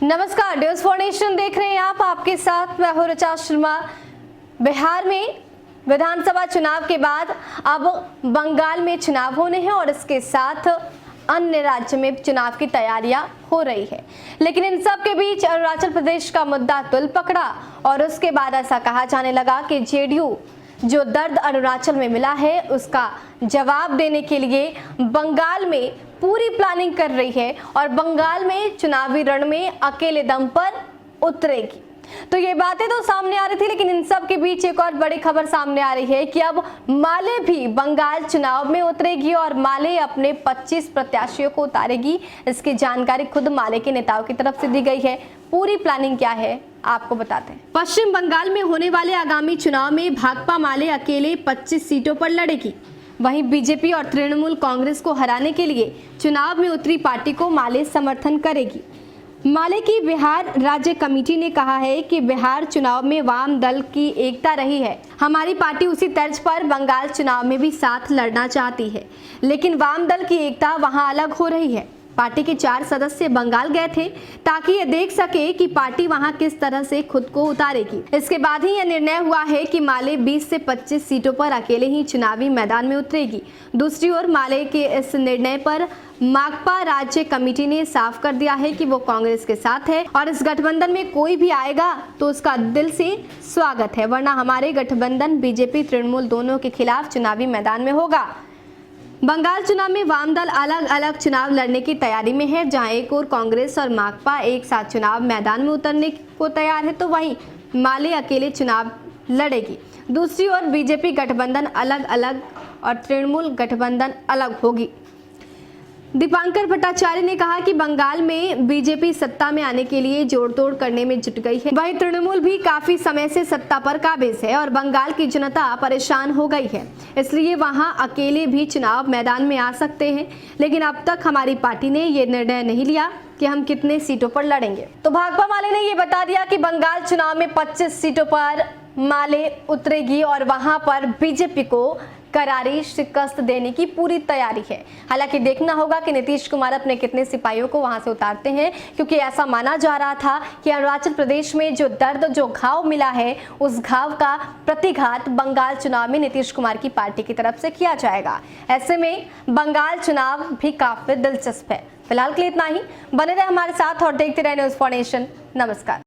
नमस्कार, news for nation देख रहे हैं आप। आपके साथ मैं हूं ऋचा शर्मा। बिहार में विधानसभा चुनाव के बाद अब बंगाल में चुनाव होने हैं और इसके साथ अन्य राज्य में चुनाव की तैयारियां हो रही है। लेकिन इन सब के बीच अरुणाचल प्रदेश का मुद्दा तुल पकड़ा और उसके बाद ऐसा कहा जाने लगा कि जेडीयू जो दर्द अरुणाचल में मिला है उसका जवाब देने के लिए बंगाल में पूरी प्लानिंग कर रही है और बंगाल में चुनावी रण में अकेले दम पर उतरेगी। तो ये बातें तो सामने आ रही थी, लेकिन इन सब के बीच एक और बड़ी खबर सामने आ रही है कि अब माले भी बंगाल चुनाव में उतरेगी और माले अपने 25 प्रत्याशियों को उतारेगी। इसकी जानकारी खुद माले के नेताओं की तरफ से दी गई है। पूरी प्लानिंग क्या है आपको बताते हैं। पश्चिम बंगाल में होने वाले आगामी चुनाव में भाकपा माले अकेले 25 सीटों पर लड़ेगी। वहीं बीजेपी और तृणमूल कांग्रेस को हराने के लिए चुनाव में उतरी पार्टी को माले समर्थन करेगी। माले की बिहार राज्य कमेटी ने कहा है कि बिहार चुनाव में वाम दल की एकता रही है। हमारी पार्टी उसी तर्ज पर बंगाल चुनाव में भी साथ लड़ना चाहती है, लेकिन वाम दल की एकता वहां अलग हो रही है। पार्टी के 4 सदस्य बंगाल गए थे ताकि ये देख सके कि पार्टी वहां किस तरह से खुद को उतारेगी। इसके बाद ही यह निर्णय हुआ है कि माले 20 से 25 सीटों पर अकेले ही चुनावी मैदान में उतरेगी। दूसरी ओर माले के इस निर्णय पर माकपा राज्य कमेटी ने साफ कर दिया है कि वो कांग्रेस के साथ है और इस गठबंधन में कोई भी आएगा तो उसका दिल से स्वागत है, वरना हमारे गठबंधन बीजेपी तृणमूल दोनों के खिलाफ चुनावी मैदान में होगा। बंगाल चुनाव में वाम दल अलग अलग चुनाव लड़ने की तैयारी में है। जहां एक और कांग्रेस और माकपा एक साथ चुनाव मैदान में उतरने को तैयार है, तो वहीं माले अकेले चुनाव लड़ेगी। दूसरी ओर बीजेपी गठबंधन अलग अलग और तृणमूल गठबंधन अलग होगी। दीपांकर भट्टाचार्य ने कहा कि बंगाल में बीजेपी सत्ता में आने के लिए जोड़तोड़ करने में जुट गई है। वहीं तृणमूल भी काफी समय से सत्ता पर काबिज है और बंगाल की जनता परेशान हो गई है, इसलिए वहां अकेले भी चुनाव मैदान में आ सकते हैं। लेकिन अब तक हमारी पार्टी ने ये निर्णय नहीं लिया कि हम कितने सीटों पर लड़ेंगे। तो भाकपा माले ने ये बता दिया कि बंगाल चुनाव में 25 सीटों पर माले उतरेगी और वहां पर बीजेपी को करारी शिकस्त देने की पूरी तैयारी है। हालांकि देखना होगा कि नीतीश कुमार अपने कितने सिपाहियों को वहां से उतारते हैं, क्योंकि ऐसा माना जा रहा था कि अरुणाचल प्रदेश में जो दर्द जो घाव मिला है उस घाव का प्रतिघात बंगाल चुनाव में नीतीश कुमार की पार्टी की तरफ से किया जाएगा। ऐसे में बंगाल चुनाव भी काफी दिलचस्प है। फिलहाल के लिए इतना ही। बने रहे हमारे साथ और देखते रहे न्यूज़ फॉर नेशन। नमस्कार।